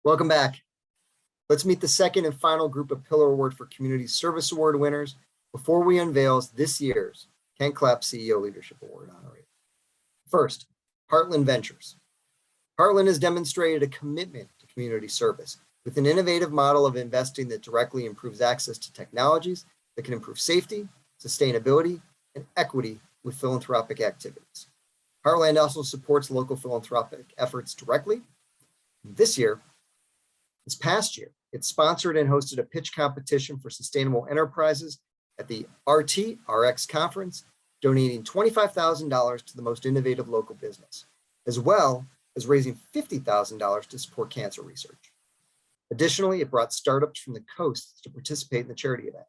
Welcome back. Let's meet the second and final group of Pillar Award for Community Service Award winners before we unveil this year's Kent Clapp CEO Leadership Award honoree. First, Heartland Ventures. Heartland has demonstrated a commitment to community service with an innovative model of investing that directly improves access to technologies that can improve safety, sustainability, and equity with philanthropic activities. Heartland also supports local philanthropic efforts directly. This past year, it sponsored and hosted a pitch competition for sustainable enterprises at the RX conference, donating $25,000 to the most innovative local business, as well as raising $50,000 to support cancer research. Additionally, it brought startups from the coast to participate in the charity event.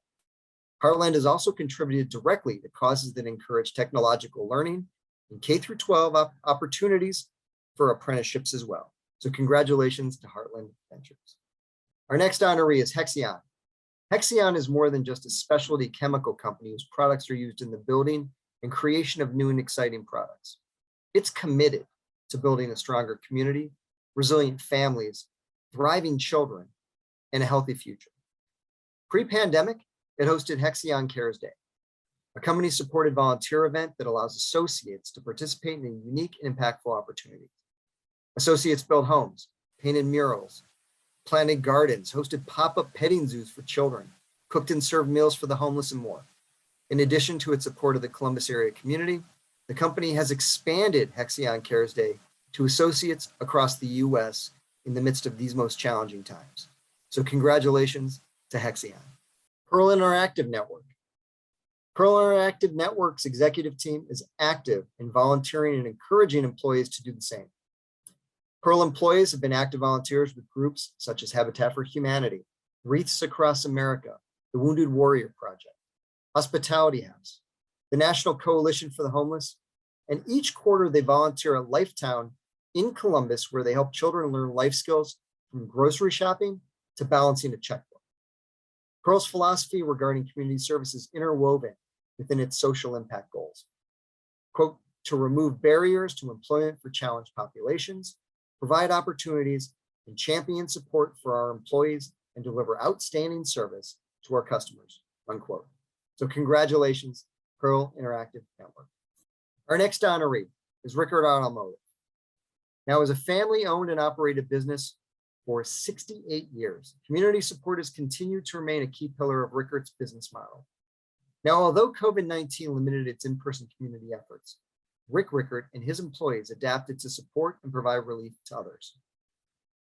Heartland has also contributed directly to causes that encourage technological learning and K-12 opportunities for apprenticeships as well. So congratulations to Heartland Ventures. Our next honoree is Hexion. Hexion is more than just a specialty chemical company whose products are used in the building and creation of new and exciting products. It's committed to building a stronger community, resilient families, thriving children, and a healthy future. Pre-pandemic, it hosted Hexion Cares Day, a company-supported volunteer event that allows associates to participate in unique and impactful opportunities. Associates built homes, painted murals, planted gardens, hosted pop-up petting zoos for children, cooked and served meals for the homeless, and more. In addition to its support of the Columbus area community, the company has expanded Hexion Cares Day to associates across the U.S. in the midst of these most challenging times. So congratulations to Hexion. Pearl Interactive Network. Pearl Interactive Network's executive team is active in volunteering and encouraging employees to do the same. Pearl employees have been active volunteers with groups such as Habitat for Humanity, Wreaths Across America, the Wounded Warrior Project, Hospitality House, the National Coalition for the Homeless, and each quarter they volunteer at Lifetown in Columbus, where they help children learn life skills from grocery shopping to balancing a checkbook. Pearl's philosophy regarding community service is interwoven within its social impact goals. Quote, to remove barriers to employment for challenged populations, provide opportunities, and champion support for our employees and deliver outstanding service to our customers, unquote. So congratulations, Pearl Interactive Network. Our next honoree is Rickard Automotive. Now, as a family-owned and operated business for 68 years, community support has continued to remain a key pillar of Rickard's business model. Now, although COVID-19 limited its in-person community efforts, Rick Rickard and his employees adapted to support and provide relief to others.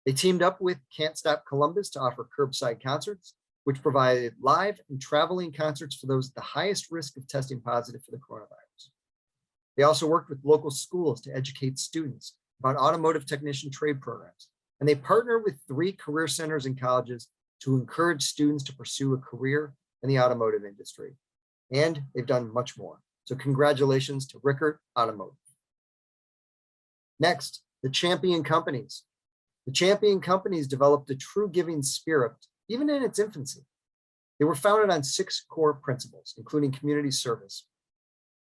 They teamed up with Can't Stop Columbus to offer curbside concerts, which provided live and traveling concerts for those at the highest risk of testing positive for the coronavirus. They also worked with local schools to educate students about automotive technician trade programs, and they partnered with 3 career centers and colleges to encourage students to pursue a career in the automotive industry. And they've done much more. So congratulations to Rickard Automotive. Next, the Champion Companies. The Champion Companies developed a true giving spirit, even in its infancy. They were founded on 6 core principles, including community service.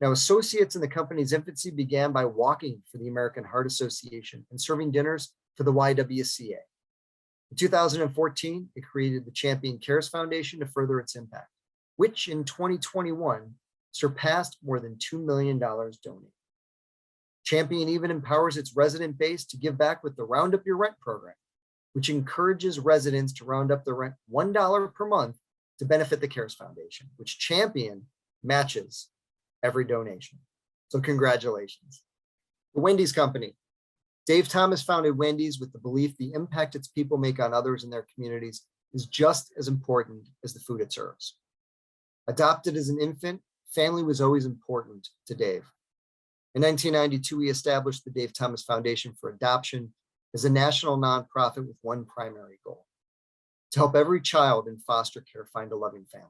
Now, associates in the company's infancy began by walking for the American Heart Association and serving dinners for the YWCA. In 2014, it created the Champion Cares Foundation to further its impact, which in 2021 surpassed more than $2 million donated. Champion even empowers its resident base to give back with the Round Up Your Rent program, which encourages residents to round up their rent $1 per month to benefit the Cares Foundation, which Champion matches every donation. So congratulations. The Wendy's Company. Dave Thomas founded Wendy's with the belief the impact its people make on others in their communities is just as important as the food it serves. Adopted as an infant, family was always important to Dave. In 1992, he established the Dave Thomas Foundation for Adoption as a national nonprofit with one primary goal: to help every child in foster care find a loving family.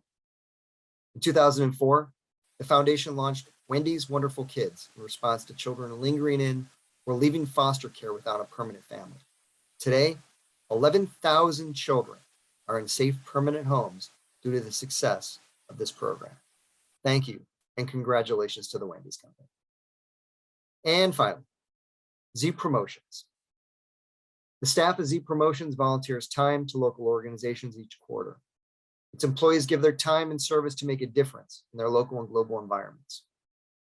In 2004, the foundation launched Wendy's Wonderful Kids in response to children lingering in or leaving foster care without a permanent family. Today, 11,000 children are in safe permanent homes due to the success of this program. Thank you, and congratulations to the Wendy's Company. And finally, Z Promotions. The staff of Z Promotions volunteers time to local organizations each quarter. Its employees give their time and service to make a difference in their local and global environments.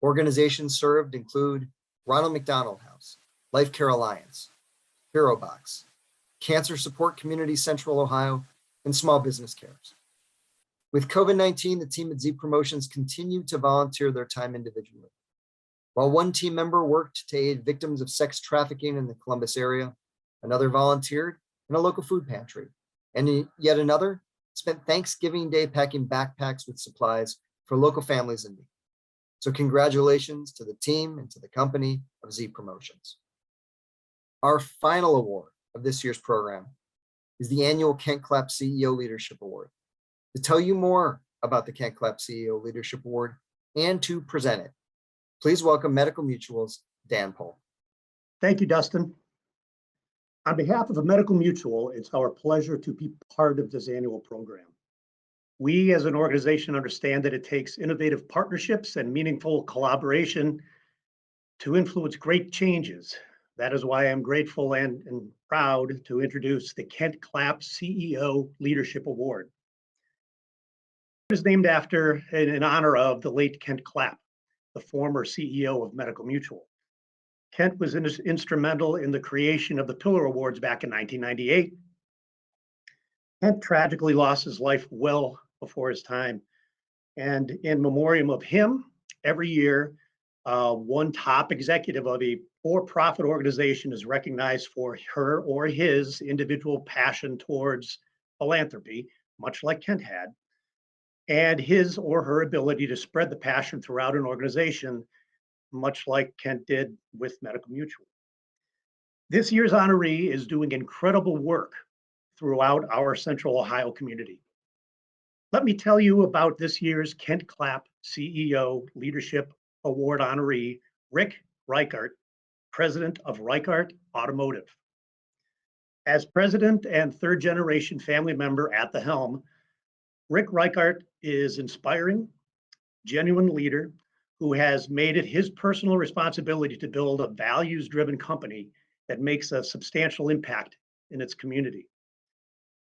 Organizations served include Ronald McDonald House, Life Care Alliance, Hero Box, Cancer Support Community Central Ohio, and Small Business Cares. With COVID-19, the team at Z Promotions continued to volunteer their time individually. While one team member worked to aid victims of sex trafficking in the Columbus area, another volunteered in a local food pantry, and yet another spent Thanksgiving Day packing backpacks with supplies for local families in need. So congratulations to the team and to the company of Z Promotions. Our final award of this year's program is the annual Kent Clapp CEO Leadership Award. To tell you more about the Kent Clapp CEO Leadership Award and to present it, please welcome Medical Mutual's Dan Pohl. Thank you, Dustin. On behalf of Medical Mutual, it's our pleasure to be part of this annual program. We as an organization understand that it takes innovative partnerships and meaningful collaboration to influence great changes. That is why I'm grateful and proud to introduce the Kent Clapp CEO Leadership Award. It is named after and in honor of the late Kent Clapp, the former CEO of Medical Mutual. Kent was instrumental in the creation of the Pillar Awards back in 1998. Kent tragically lost his life well before his time. And in memoriam of him, every year, one top executive of a for-profit organization is recognized for her or his individual passion towards philanthropy, much like Kent had, and his or her ability to spread the passion throughout an organization, much like Kent did with Medical Mutual. This year's honoree is doing incredible work throughout our Central Ohio community. Let me tell you about this year's Kent Clapp CEO Leadership Award honoree, Rick Reichart, president of Reichart Automotive. As president and third generation family member at the helm, Rick Reichart is inspiring, genuine leader who has made it his personal responsibility to build a values-driven company that makes a substantial impact in its community.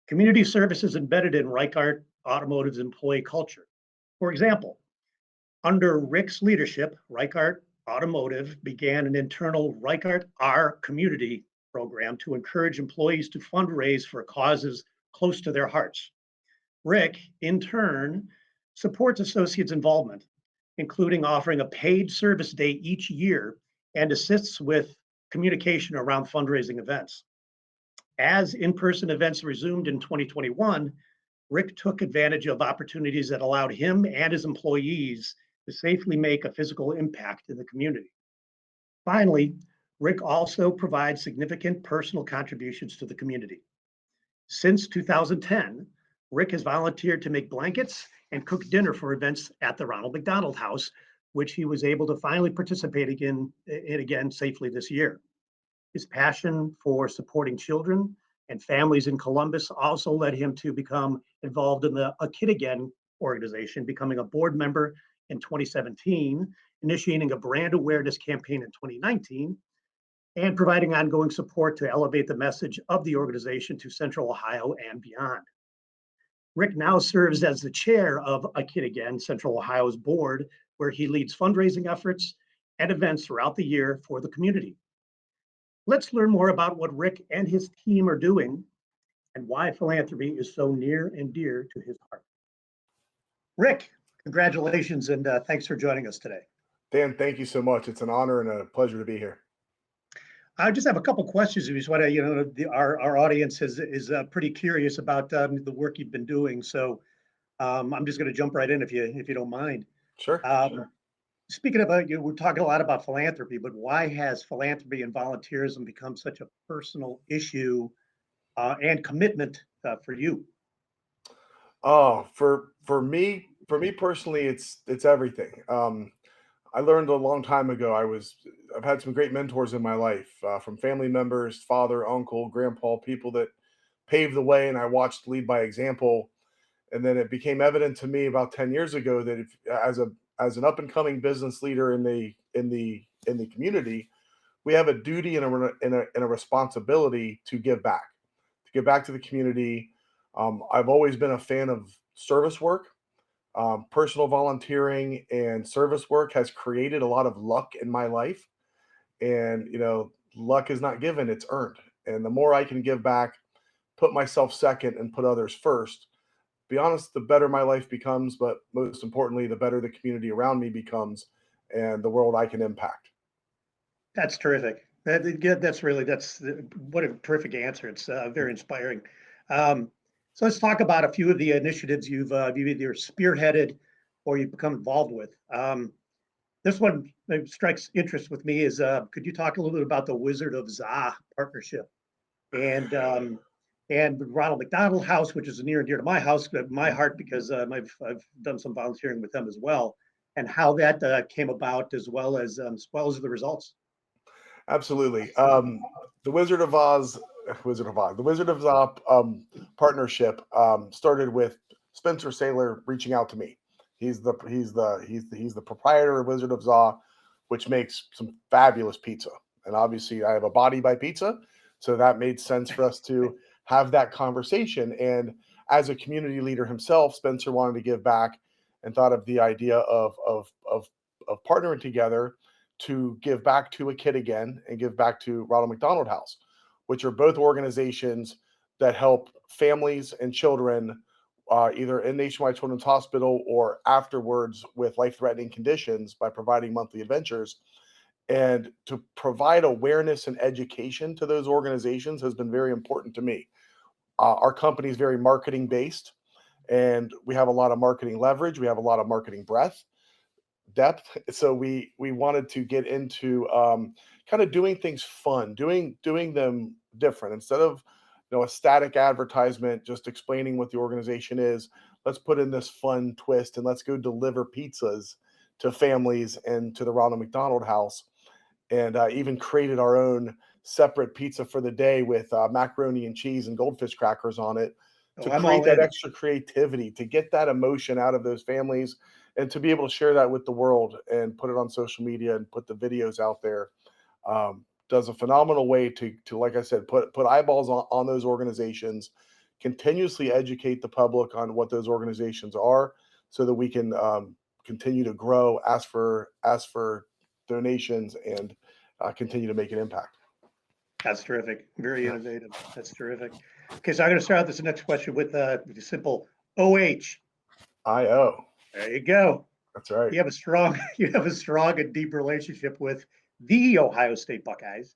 Community service is embedded in Reichart Automotive's employee culture. For example, under Rick's leadership, Reichart Automotive began an internal Reichart Our Community program to encourage employees to fundraise for causes close to their hearts. Rick, in turn, supports associates' involvement, including offering a paid service day each year and assists with communication around fundraising events. As in-person events resumed in 2021, Rick took advantage of opportunities that allowed him and his employees to safely make a physical impact in the community. Finally, Rick also provides significant personal contributions to the community. Since 2010, Rick has volunteered to make blankets and cook dinner for events at the Ronald McDonald House, which he was able to finally participate in again safely this year. His passion for supporting children and families in Columbus also led him to become involved in the A Kid Again organization, becoming a board member in 2017, initiating a brand awareness campaign in 2019, and providing ongoing support to elevate the message of the organization to Central Ohio and beyond. Rick now serves as the chair of A Kid Again, Central Ohio's board, where he leads fundraising efforts and events throughout the year for the community. Let's learn more about what Rick and his team are doing and why philanthropy is so near and dear to his heart. Rick, congratulations and thanks for joining us today. Dan, thank you so much. It's an honor and a pleasure to be here. I just have a couple questions. We just want to, our audience is pretty curious about the work you've been doing. So I'm just going to jump right in if you don't mind. Sure. Speaking about we're talking a lot about philanthropy, but why has philanthropy and volunteerism become such a personal issue and commitment for you? Oh, for me personally, it's everything. I learned a long time ago. I've had some great mentors in my life, from family members, father, uncle, grandpa, people that paved the way, and I watched lead by example. And then it became evident to me about 10 years ago that as an up and coming business leader in the community, we have a duty and a responsibility to give back to the community. I've always been a fan of service work. Personal volunteering and service work has created a lot of luck in my life. And, luck is not given, it's earned. And the more I can give back, put myself second and put others first, be honest, the better my life becomes, but most importantly, the better the community around me becomes and the world I can impact. That's terrific. That's what a terrific answer. It's very inspiring. So let's talk about a few of the initiatives you've either spearheaded or you've become involved with. This one that strikes interest with me is could you talk a little bit about the Wizard of Za partnership and the Ronald McDonald House, which is near and dear to my heart, because I've done some volunteering with them as well, and how that came about, as well as the results. Absolutely. The Wizard of Oz partnership started with Spencer Saylor reaching out to me. He's the proprietor of Wizard of Za, which makes some fabulous pizza. And obviously, I have a body by pizza, so that made sense for us to have that conversation. And as a community leader himself, Spencer wanted to give back and thought of the idea of partnering together to give back to a kid again and give back to Ronald McDonald House, which are both organizations that help families and children either in Nationwide Children's Hospital or afterwards with life-threatening conditions by providing monthly adventures. And to provide awareness and education to those organizations has been very important to me. Our company is very marketing based, and we have a lot of marketing leverage. We have a lot of marketing depth. So we wanted to get into kind of doing things fun, doing them different instead of a static advertisement just explaining what the organization is. Let's put in this fun twist and let's go deliver pizzas to families and to the Ronald McDonald House, and even created our own separate pizza for the day with macaroni and cheese and goldfish crackers on it Oh, to I'm create all that in. extra creativity, to get that emotion out of those families and to be able to share that with the world and put it on social media and put the videos out there. Does a phenomenal way to like I said, put eyeballs on those organizations, continuously educate the public on what those organizations are so that we can continue to grow, ask for donations, and continue to make an impact. That's terrific. Very innovative. That's terrific. Okay, so I'm going to start out this next question with a simple OH. IO. There you go. That's right. You have a strong and deep relationship with the Ohio State Buckeyes.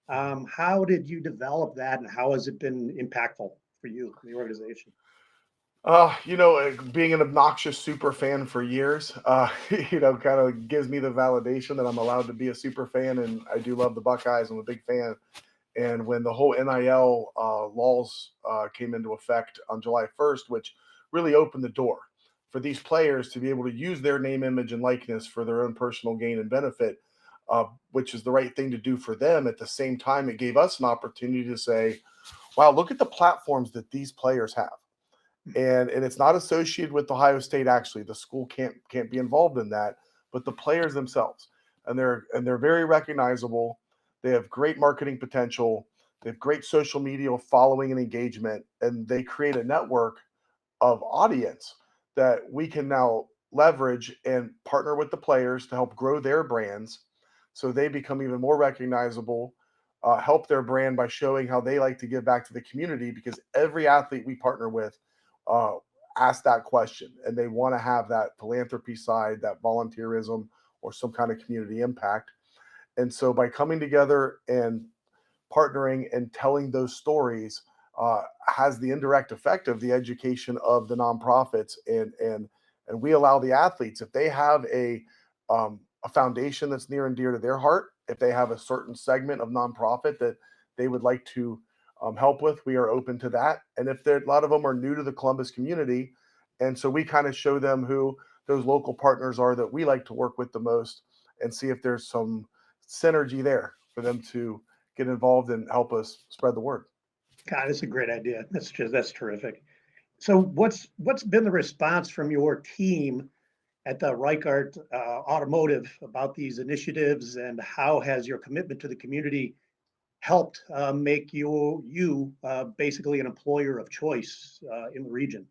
How did you develop that, and how has it been impactful for you, the organization? Being an obnoxious super fan for years, kind of gives me the validation that I'm allowed to be a super fan, and I do love the Buckeyes. I'm a big fan. And when the whole NIL laws came into effect on July 1st, which really opened the door for these players to be able to use their name, image, and likeness for their own personal gain and benefit, which is the right thing to do for them. At the same time, it gave us an opportunity to say, wow, look at the platforms that these players have. And it's not associated with Ohio State. Actually, the school can't be involved in that, but the players themselves, and they're very recognizable. They have great marketing potential. They have great social media following and engagement, and they create a network of audience that we can now leverage and partner with the players to help grow their brands, so they become even more recognizable. Help their brand by showing how they like to give back to the community, because every athlete we partner with uh, ask that question, and they want to have that philanthropy side, that volunteerism, or some kind of community impact. And so by coming together and partnering and telling those stories has the indirect effect of the education of the nonprofits, and we allow the athletes, if they have a foundation that's near and dear to their heart, if they have a certain segment of nonprofit that they would like to help with, we are open to that. And if a lot of them are new to the Columbus community, and so we kind of show them who those local partners are that we like to work with the most, and see if there's some synergy there for them to get involved and help us spread the word. God, that's a great idea. That's terrific. So what's been the response from your team at the Reichart Automotive about these initiatives, and how has your commitment to the community helped make you basically an employer of choice in the region?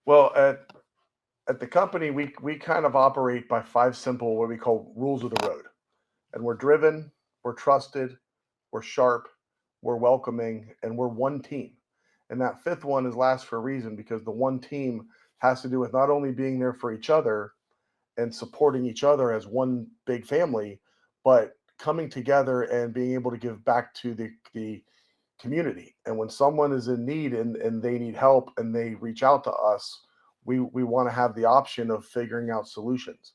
Well, at the company, we kind of operate by five simple what we call rules of the road, and we're driven, we're trusted, we're sharp, we're welcoming, and we're one team. And that fifth one is last for a reason, because the one team has to do with not only being there for each other and supporting each other as one big family, but coming together and being able to give back to the community. And when someone is in need and they need help and they reach out to us, we want to have the option of figuring out solutions.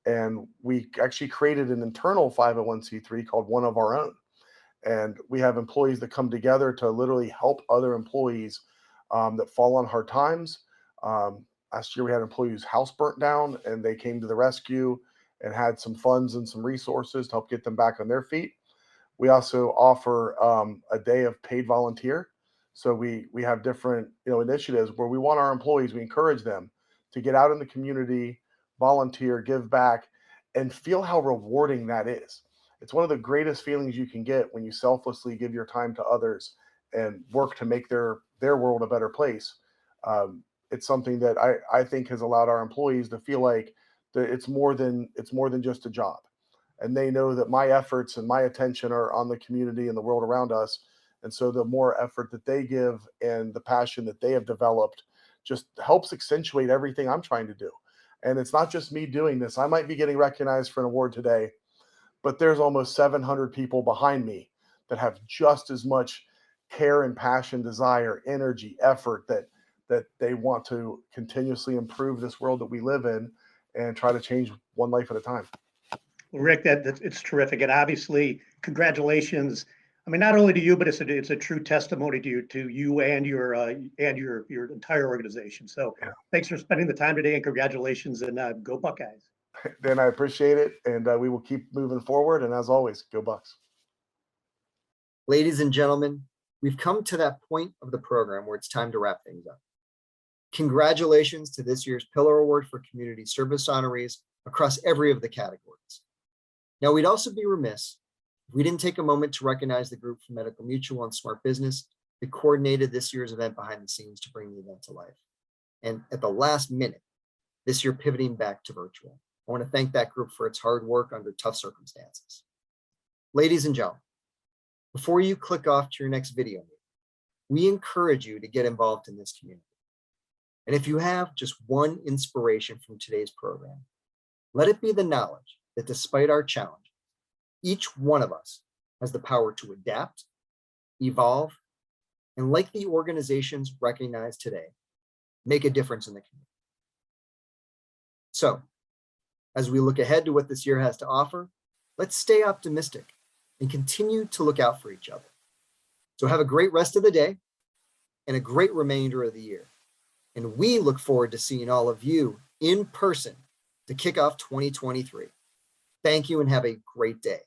And we actually created an internal 501c3 called One of Our Own. And we have employees that come together to literally help other employees that fall on hard times. Last year, we had an employee whose house burnt down, and they came to the rescue and had some funds and some resources to help get them back on their feet. We also offer a day of paid volunteer. So we have different initiatives where we want our employees, we encourage them to get out in the community, volunteer, give back, and feel how rewarding that is. It's one of the greatest feelings you can get when you selflessly give your time to others and work to make their world a better place. It's something that I think has allowed our employees to feel like that it's more than just a job, and they know that my efforts and my attention are on the community and the world around us. And so the more effort that they give and the passion that they have developed just helps accentuate everything I'm trying to do. And it's not just me doing this. I might be getting recognized for an award today, but there's almost 700 people behind me that have just as much care and passion, desire, energy, effort that they want to continuously improve this world that we live in and try to change one life at a time. Well, Rick, it's terrific, and obviously, congratulations. I mean, not only to you, but it's a true testimony to you and your entire organization. So, Yeah. thanks for spending the time today, and congratulations, and go Buckeyes. Dan, I appreciate it, and we will keep moving forward. And as always, go Bucks. Ladies and gentlemen, we've come to that point of the program where it's time to wrap things up. Congratulations to this year's Pillar Award for Community Service honorees across every of the categories. Now, we'd also be remiss if we didn't take a moment to recognize the group from Medical Mutual and Smart Business that coordinated this year's event behind the scenes to bring the event to life. And at the last minute, this year pivoting back to virtual. I want to thank that group for its hard work under tough circumstances. Ladies and gentlemen, before you click off to your next video, we encourage you to get involved in this community. And if you have just one inspiration from today's program, let it be the knowledge that despite our challenges, each one of us has the power to adapt, evolve, and like the organizations recognized today, make a difference in the community. So, as we look ahead to what this year has to offer, let's stay optimistic and continue to look out for each other. So have a great rest of the day and a great remainder of the year. And we look forward to seeing all of you in person to kick off 2023. Thank you and have a great day.